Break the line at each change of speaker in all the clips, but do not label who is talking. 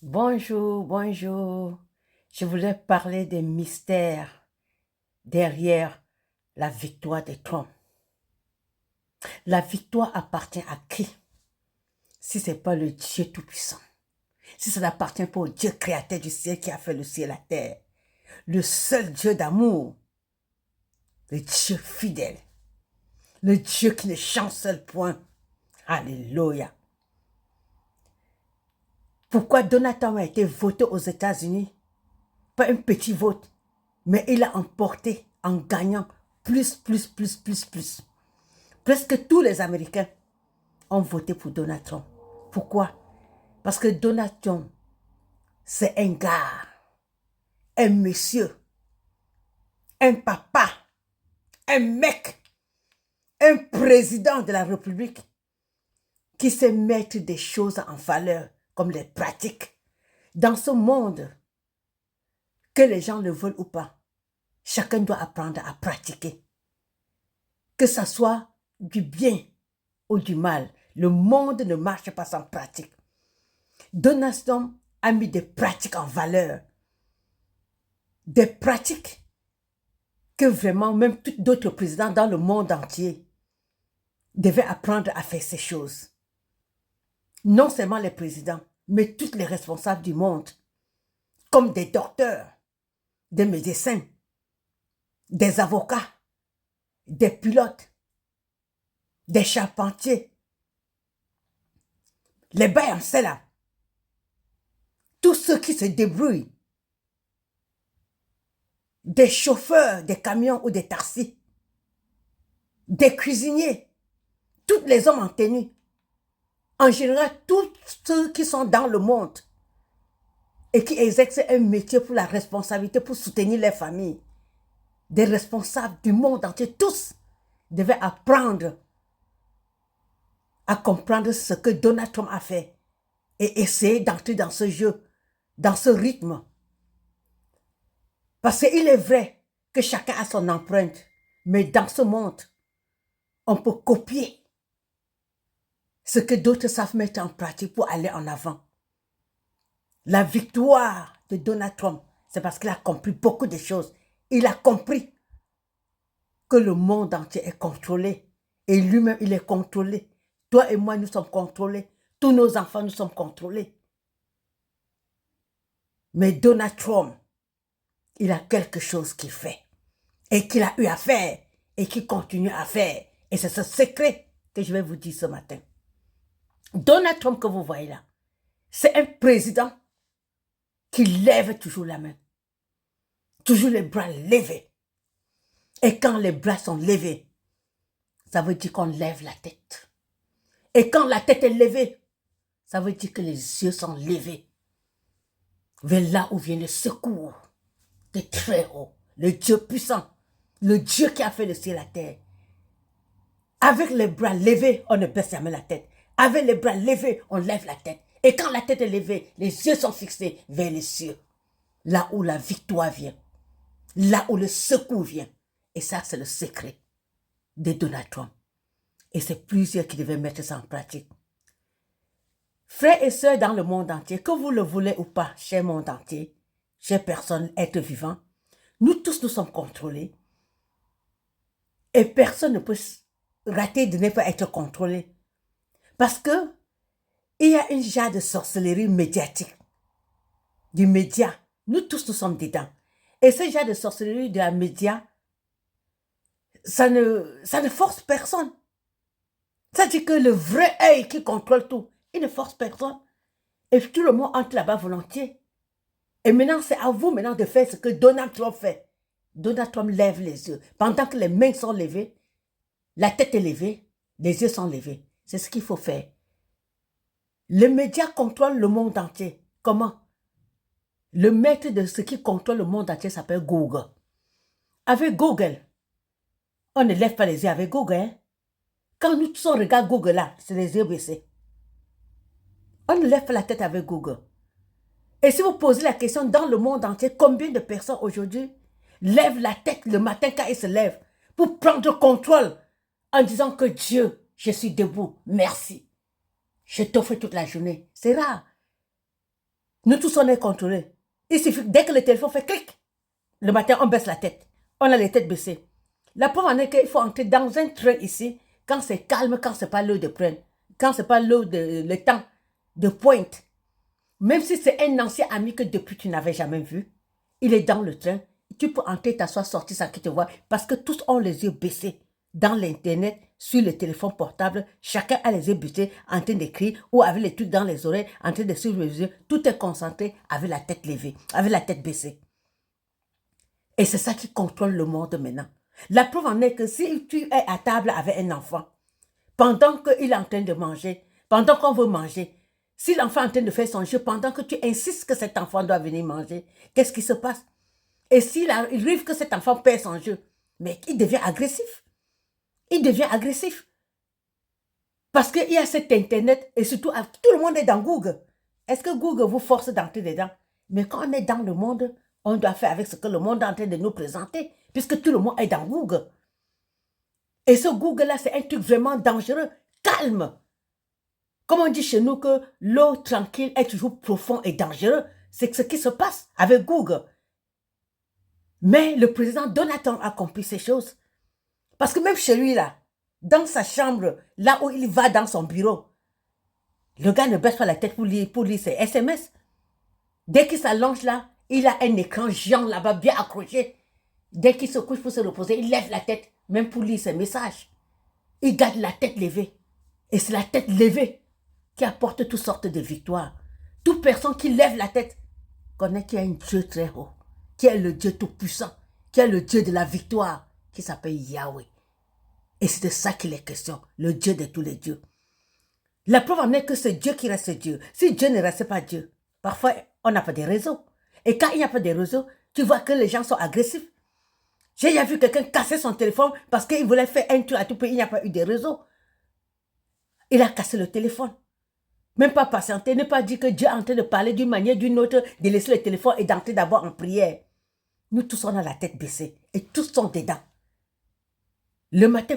Bonjour, bonjour. Je voulais parler des mystères derrière la victoire de Trump. La victoire appartient à qui? Si ce n'est pas le Dieu Tout-Puissant. Si ça n'appartient pas au Dieu créateur du ciel qui a fait le ciel et la terre. Le seul Dieu d'amour. Le Dieu fidèle. Le Dieu qui ne chancelle point. Alléluia. Pourquoi Donald Trump a été voté aux États-Unis? Pas un petit vote, mais il a emporté en gagnant plus. Presque tous les Américains ont voté pour Donald Trump. Pourquoi? Parce que Donald Trump, c'est un gars, un monsieur, un papa, un mec, un président de la République qui sait mettre des choses en valeur comme les pratiques. Dans ce monde, que les gens le veulent ou pas, chacun doit apprendre à pratiquer. Que ça soit du bien ou du mal, le monde ne marche pas sans pratique. Donald Trump a mis des pratiques en valeur. Des pratiques que vraiment même d'autres présidents dans le monde entier devaient apprendre à faire ces choses. Non seulement les présidents, mais tous les responsables du monde, comme des docteurs, des médecins, des avocats, des pilotes, des charpentiers, les bains là, tous ceux qui se débrouillent, des chauffeurs, des camions ou des taxis, des cuisiniers, tous les hommes en tenue, en général, tous ceux qui sont dans le monde et qui exercent un métier pour la responsabilité, pour soutenir les familles, des responsables du monde entier, tous devaient apprendre à comprendre ce que Donald Trump a fait et essayer d'entrer dans ce jeu, dans ce rythme. Parce qu'il est vrai que chacun a son empreinte, mais dans ce monde, on peut copier ce que d'autres savent mettre en pratique pour aller en avant. La victoire de Donald Trump, c'est parce qu'il a compris beaucoup de choses. Il a compris que le monde entier est contrôlé. Et lui-même, il est contrôlé. Toi et moi, nous sommes contrôlés. Tous nos enfants, nous sommes contrôlés. Mais Donald Trump, il a quelque chose qu'il fait. Et qu'il a eu à faire. Et qu'il continue à faire. Et c'est ce secret que je vais vous dire ce matin. Donald Trump que vous voyez là, c'est un président qui lève toujours la main. Toujours les bras levés. Et quand les bras sont levés, ça veut dire qu'on lève la tête. Et quand la tête est levée, ça veut dire que les yeux sont levés vers là où vient le secours de très haut, le Dieu puissant, le Dieu qui a fait le ciel et la terre. Avec les bras levés, on ne baisse jamais la tête. Avec les bras levés, on lève la tête. Et quand la tête est levée, les yeux sont fixés vers les cieux, là où la victoire vient, là où le secours vient. Et ça, c'est le secret de Donald Trump. Et c'est plusieurs qui devaient mettre ça en pratique. Frères et sœurs dans le monde entier, que vous le voulez ou pas, cher monde entier, chère personne, être vivant, nous tous nous sommes contrôlés. Et personne ne peut rater de ne pas être contrôlé. Parce que il y a une genre de sorcellerie médiatique, du média. Nous tous nous sommes dedans. Et ce genre de sorcellerie de la média, ça ne force personne. Ça dit que le vrai œil qui contrôle tout, il ne force personne. Et tout le monde entre là-bas volontiers. Et maintenant, c'est à vous maintenant de faire ce que Donald Trump fait. Donald Trump lève les yeux. Pendant que les mains sont levées, la tête est levée, les yeux sont levés. C'est ce qu'il faut faire. Les médias contrôlent le monde entier. Comment? Le maître de ce qui contrôle le monde entier s'appelle Google. Avec Google, on ne lève pas les yeux avec Google. Hein? Quand nous tous on regarde Google là, c'est les yeux baissés. On ne lève pas la tête avec Google. Et si vous posez la question dans le monde entier, combien de personnes aujourd'hui lèvent la tête le matin quand ils se lèvent pour prendre contrôle en disant que Dieu, je suis debout, merci. Je t'offre toute la journée. C'est rare. Nous tous, on est contrôlés. Il suffit, dès que le téléphone fait clic, le matin, on baisse la tête. On a les têtes baissées. La preuve en est qu'il faut entrer dans un train ici, quand c'est calme, quand c'est pas l'heure de prendre, quand c'est pas l'heure de le temps de pointe. Même si c'est un ancien ami que depuis tu n'avais jamais vu, il est dans le train, tu peux entrer, t'asseoir, sortir sans qu'il te voie, parce que tous ont les yeux baissés dans l'internet, sur le téléphone portable, chacun a les yeux baissés en train d'écrire ou avec les trucs dans les oreilles, en train de suivre les yeux, tout est concentré avec la tête levée, avec la tête baissée. Et c'est ça qui contrôle le monde maintenant. La preuve en est que si tu es à table avec un enfant, pendant qu'il est en train de manger, pendant qu'on veut manger, si l'enfant est en train de faire son jeu, pendant que tu insistes que cet enfant doit venir manger, qu'est-ce qui se passe? Et s'il arrive que cet enfant perd son jeu, mais il devient agressif. Il devient agressif. Parce qu'il y a cet Internet et surtout, tout le monde est dans Google. Est-ce que Google vous force d'entrer dedans? Mais quand on est dans le monde, on doit faire avec ce que le monde est en train de nous présenter, puisque tout le monde est dans Google. Et ce Google-là, c'est un truc vraiment dangereux. Calme. Comme on dit chez nous que l'eau tranquille est toujours profond et dangereux, c'est ce qui se passe avec Google. Mais le président Donald Trump a compris ces choses. Parce que même chez lui, là, dans sa chambre, là où il va dans son bureau, le gars ne baisse pas la tête pour lire ses SMS. Dès qu'il s'allonge là, il a un écran géant là-bas, bien accroché. Dès qu'il se couche pour se reposer, il lève la tête, même pour lire ses messages. Il garde la tête levée. Et c'est la tête levée qui apporte toutes sortes de victoires. Toute personne qui lève la tête connaît qu'il y a un Dieu très haut, qui est le Dieu tout-puissant, qui est le Dieu de la victoire, qui s'appelle Yahweh. Et c'est de ça qu'il est question, le Dieu de tous les dieux. La preuve en est que c'est Dieu qui reste Dieu. Si Dieu ne reste pas Dieu, parfois on n'a pas de réseau. Et quand il n'y a pas de réseau, tu vois que les gens sont agressifs. J'ai déjà vu quelqu'un casser son téléphone parce qu'il voulait faire un truc à tout pays, il n'y a pas eu de réseau. Il a cassé le téléphone. Même pas patienter, ne pas dire que Dieu est en train de parler d'une manière ou d'une autre, de laisser le téléphone et d'entrer d'abord en prière. Nous tous, on a la tête baissée et tous sont dedans. Le matin,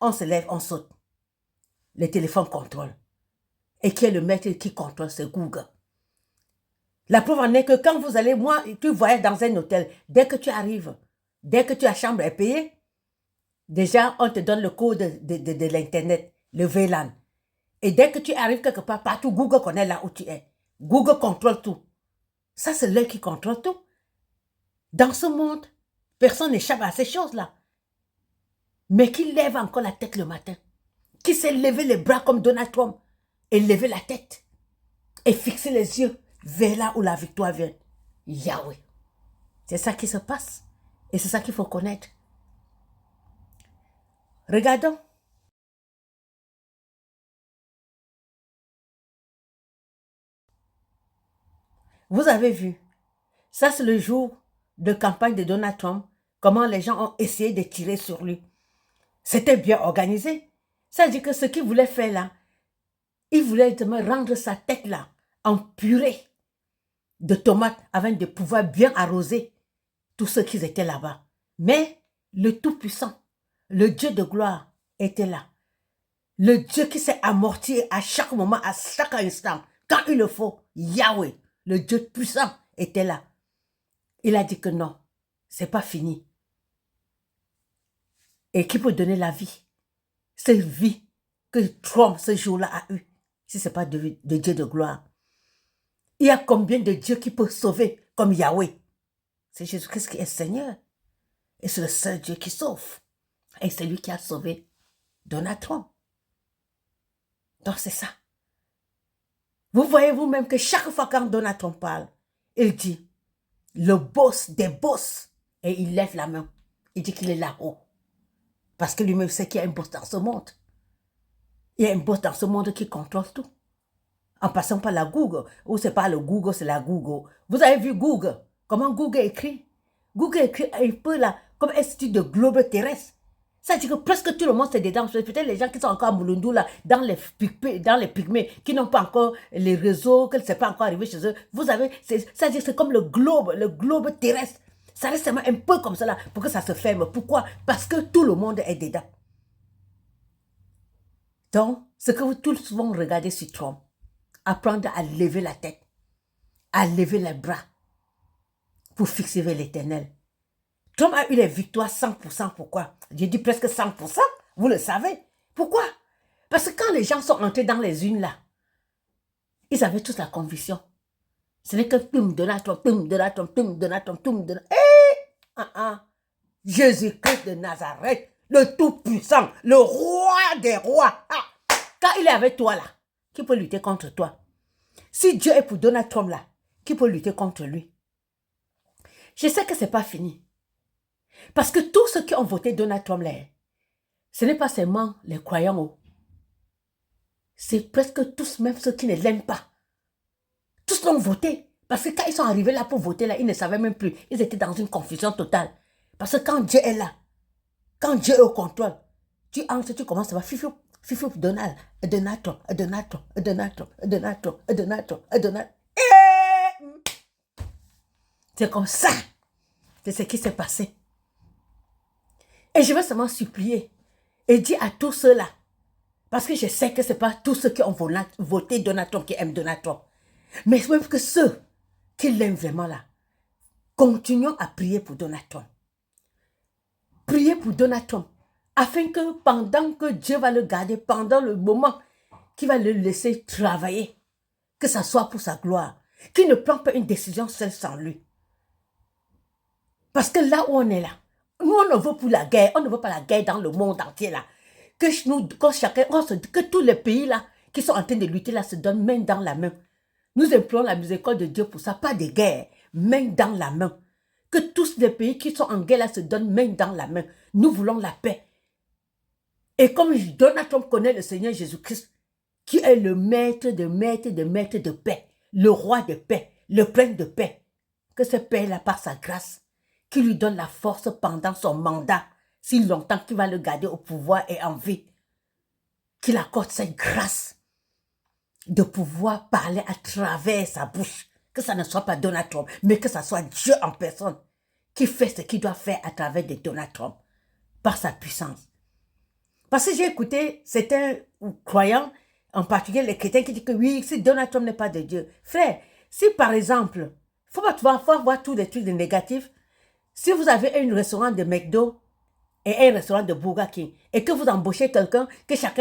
on se lève, on saute. Le téléphone contrôle. Et qui est le maître qui contrôle, c'est Google. La preuve en est que quand vous allez, moi, tu voyages dans un hôtel, dès que tu arrives, dès que ta chambre est payée, déjà, on te donne le code de l'Internet, le VLAN. Et dès que tu arrives quelque part, partout, Google connaît là où tu es. Google contrôle tout. Ça, c'est l'œil qui contrôle tout. Dans ce monde, personne n'échappe à ces choses-là. Mais qui lève encore la tête le matin, qui sait lever les bras comme Donald Trump et lever la tête et fixer les yeux vers là où la victoire vient. Yahweh. C'est ça qui se passe et c'est ça qu'il faut connaître. Regardons. Vous avez vu, ça c'est le jour de campagne de Donald Trump, comment les gens ont essayé de tirer sur lui. C'était bien organisé. Ça veut dire que ce qu'il voulait faire là, il voulait rendre sa tête là en purée de tomates afin de pouvoir bien arroser tous ceux qui étaient là-bas. Mais le Tout-Puissant, le Dieu de gloire était là. Le Dieu qui s'est amorti à chaque moment, à chaque instant, quand il le faut, Yahweh, le Dieu puissant, était là. Il a dit que non, c'est pas fini. Et qui peut donner la vie? Cette vie que Trump, ce jour-là, a eue, si ce n'est pas de Dieu de gloire. Il y a combien de dieux qui peuvent sauver comme Yahweh? C'est Jésus-Christ qui est Seigneur. Et c'est le seul Dieu qui sauve. Et c'est lui qui a sauvé Donald Trump. Donc c'est ça. Vous voyez vous-même que chaque fois quand Donald Trump parle, il dit, le boss des boss, et il lève la main. Il dit qu'il est là-haut. Parce que lui-même sait qu'il y a un boss dans ce monde. Il y a un boss dans ce monde qui contrôle tout. En passant par la Google, ou c'est pas le Google, c'est la Google. Vous avez vu Google? Comment Google écrit? Google écrit un peu là, comme un style de globe terrestre. Ça dit que presque tout le monde c'est dedans. Peut-être les gens qui sont encore à Mulundu là, dans les pygmées, qui n'ont pas encore les réseaux, que c'est pas encore arrivé chez eux. Vous avez, ça dit que c'est comme le globe terrestre. Ça reste seulement un peu comme ça là, pour que ça se ferme. Pourquoi? Parce que tout le monde est dedans. Donc, ce que vous tous vont regarder sur Trump, apprendre à lever la tête à lever les bras pour fixer vers l'Éternel. Trump a eu les victoires 100%. Pourquoi? J'ai dit presque 100%. Vous le savez. Pourquoi? Parce que quand les gens sont entrés dans les unes là, ils avaient tous la conviction. Ce n'est que Donald Trump, Donald Trump, Donald Trump, Donald Trump. Jésus-Christ de Nazareth, le Tout-Puissant, le roi des rois. Quand il est avec toi là, qui peut lutter contre toi? Si Dieu est pour Donald Trump là, qui peut lutter contre lui? Je sais que ce n'est pas fini. Parce que tous ceux qui ont voté Donald Trump là, ce n'est pas seulement les croyants. C'est presque tous, même ceux qui ne l'aiment pas. Tous l'ont voté. Parce que quand ils sont arrivés là pour voter, là, ils ne savaient même plus. Ils étaient dans une confusion totale. Parce que quand Dieu est là, quand Dieu est au contrôle, tu entres, tu commences à voir fifou, fifou, Donald Trump, Donald Trump, Donald Trump, Donald Trump, Donald Trump, Donald. C'est comme ça. C'est ce qui s'est passé. Et je vais seulement supplier et dire à tous ceux-là, parce que je sais que ce n'est pas tous ceux qui ont voté Donald Trump qui aiment Donald Trump, mais même que ceux qui l'aiment vraiment là, continuons à prier pour Donald Trump. Priez pour Donald Trump, afin que pendant que Dieu va le garder, pendant le moment qu'il va le laisser travailler, que ça soit pour sa gloire, qu'il ne prenne pas une décision seule sans lui. Parce que là où on est là, nous on ne veut plus la guerre, on ne veut pas la guerre dans le monde entier là. Que nous, que tous les pays là, qui sont en train de lutter là, se donnent main dans la main. Nous implorons la miséricorde de Dieu pour ça, pas de guerre, main dans la main. Que tous les pays qui sont en guerre là se donnent main dans la main. Nous voulons la paix. Et comme Donald Trump connaît le Seigneur Jésus-Christ, qui est le maître de paix, le roi de paix, le prince de paix, que ce paix-là, par sa grâce, qui lui donne la force pendant son mandat, si longtemps qu'il va le garder au pouvoir et en vie, qu'il accorde cette grâce de pouvoir parler à travers sa bouche, que ça ne soit pas Donald Trump, mais que ça soit Dieu en personne qui fait ce qu'il doit faire à travers de Donald Trump, par sa puissance. Parce que j'ai écouté certains croyants, en particulier les chrétiens, qui disent que oui, si Donald Trump n'est pas de Dieu. Frère, si par exemple, il faut voir tous les trucs de négatifs. Si vous avez un restaurant de McDo et un restaurant de Burger King, et que vous embauchez quelqu'un, que chaque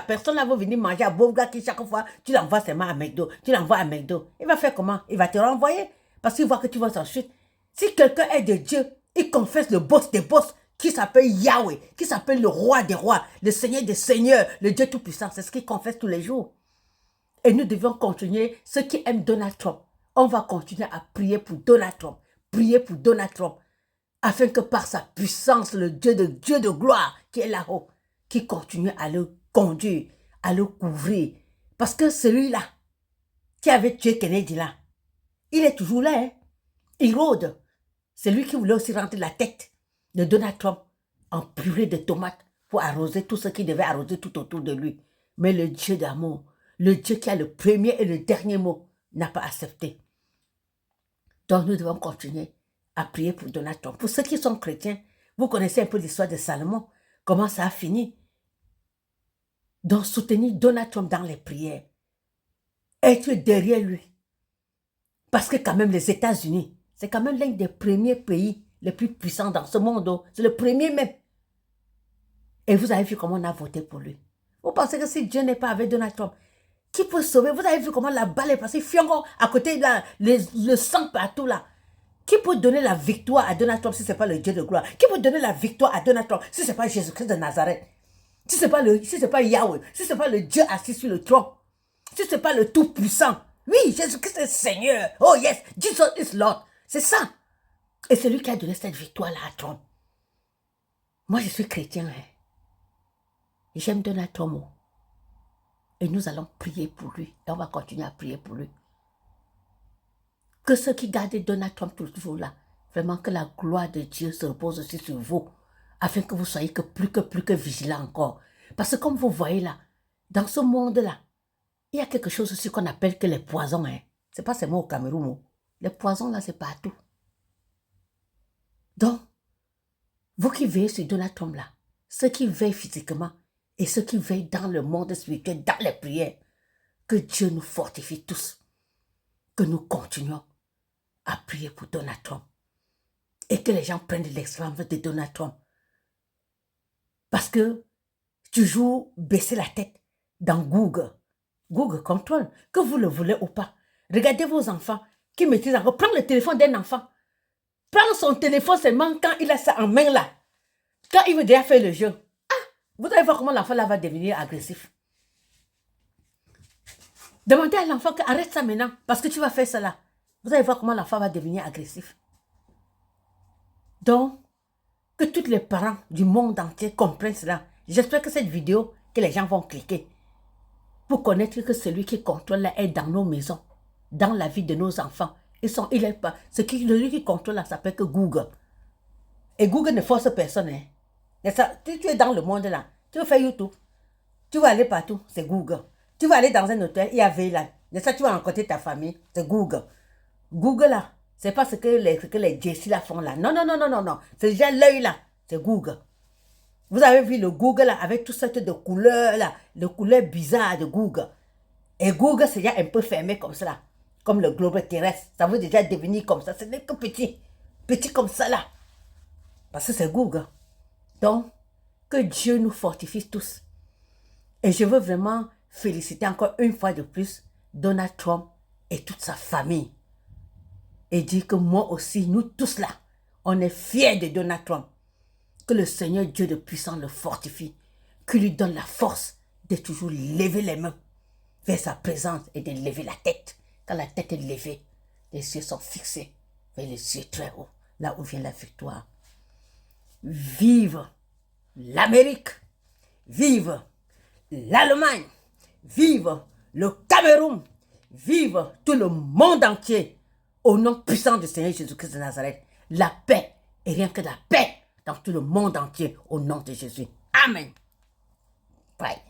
personne là va venir manger à Burger King chaque fois, tu l'envoies seulement à McDo, tu l'envoies à McDo. Il va faire comment? Il va te renvoyer parce qu'il voit que tu vas ensuite. Si quelqu'un est de Dieu, il confesse le boss des boss, qui s'appelle Yahweh, qui s'appelle le roi des rois, le Seigneur des seigneurs, le Dieu tout-puissant. C'est ce qu'il confesse tous les jours. Et nous devons continuer, ceux qui aiment Donald Trump, on va continuer à prier pour Donald Trump, prier pour Donald Trump, afin que par sa puissance, le Dieu de gloire qui est là-haut, qui continue à le conduire, à le couvrir. Parce que celui-là, qui avait tué Kennedy là, il est toujours là, hein? Il rôde. C'est lui qui voulait aussi rentrer la tête de Donald Trump en purée de tomates pour arroser tout ce qui devait arroser tout autour de lui. Mais le Dieu d'amour, le Dieu qui a le premier et le dernier mot, n'a pas accepté. Donc nous devons continuer à prier pour Donald Trump. Pour ceux qui sont chrétiens, vous connaissez un peu l'histoire de Salomon, comment ça a fini. Donc soutenir Donald Trump dans les prières. Être derrière lui. Parce que quand même les États-Unis, c'est quand même l'un des premiers pays les plus puissants dans ce monde. C'est le premier même. Et vous avez vu comment on a voté pour lui. Vous pensez que si Dieu n'est pas avec Donald Trump, qui peut sauver? Vous avez vu comment la balle est passée, fiongo, à côté de là, le sang partout là. Qui peut donner la victoire à Donald Trump si ce n'est pas le Dieu de gloire? Qui peut donner la victoire à Donald Trump si ce n'est pas Jésus-Christ de Nazareth? Si ce n'est pas Yahweh, si ce n'est pas le Dieu assis sur le trône, si ce n'est pas le Tout-Puissant. Oui, Jésus-Christ est Seigneur. Oh yes, Jesus is Lord. C'est ça. Et c'est lui qui a donné cette victoire-là à Trump. Moi, je suis chrétien. Hein. J'aime Donald Trump. Et nous allons prier pour lui. Et on va continuer à prier pour lui. Que ceux qui gardent Donald Trump toujours là, vraiment que la gloire de Dieu se repose aussi sur vous, afin que vous soyez plus que vigilants encore. Parce que comme vous voyez là, dans ce monde-là, il y a quelque chose aussi qu'on appelle que les poisons. Hein. Ce n'est pas seulement au Cameroun. Les poisons là, c'est partout. Donc, vous qui veillez sur Donald Trump là, ceux qui veillent physiquement et ceux qui veillent dans le monde spirituel, dans les prières, que Dieu nous fortifie tous. que nous continuons à prier pour Donald Trump et que les gens prennent de l'expérience de Donald Trump. Parce que toujours baisser la tête dans Google. Google contrôle, que vous le voulez ou pas. Regardez vos enfants qui maîtrisent encore. Prends le téléphone d'un enfant. Prends son téléphone seulement quand il a ça en main là. Quand il veut déjà faire le jeu. Ah, vous allez voir comment l'enfant là va devenir agressif. Demandez à l'enfant que arrête ça maintenant parce que tu vas faire ça là. Vous allez voir comment l'enfant va devenir agressif. Donc, que tous les parents du monde entier comprennent cela. J'espère que cette vidéo, que les gens vont cliquer pour connaître que celui qui contrôle là est dans nos maisons, dans la vie de nos enfants. Il est pas. Celui qui contrôle là s'appelle que Google. Et Google ne force personne. Hein. Et ça, tu es dans le monde là. Tu veux faire YouTube. Tu vas aller partout, c'est Google. Tu vas aller dans un hôtel, il y a VLAN. Et ça, tu vas rencontrer ta famille, c'est Google. Google là, c'est pas ce que les Jessie là font là. Non, non, non, non, non, non. C'est déjà l'œil là, c'est Google. Vous avez vu le Google là, avec toutes sortes de couleurs là, de couleurs bizarres de Google. Et Google, c'est déjà un peu fermé comme ça là. Comme le globe terrestre. Ça veut déjà devenir comme ça. Ce n'est que petit. Petit comme ça là. Parce que c'est Google. Donc, que Dieu nous fortifie tous. Et je veux vraiment féliciter encore une fois de plus Donald Trump et toute sa famille. Et dire que moi aussi, nous tous là, on est fiers de Donald Trump. Que le Seigneur Dieu de puissance le fortifie. Qu'il lui donne la force de toujours lever les mains vers sa présence et de lever la tête. Quand la tête est levée, les yeux sont fixés vers les cieux très hauts, là où vient la victoire. Vive l'Amérique, vive l'Allemagne, vive le Cameroun, vive tout le monde entier. Au nom puissant du Seigneur Jésus-Christ de Nazareth, la paix et rien que la paix dans tout le monde entier au nom de Jésus. Amen. Bye.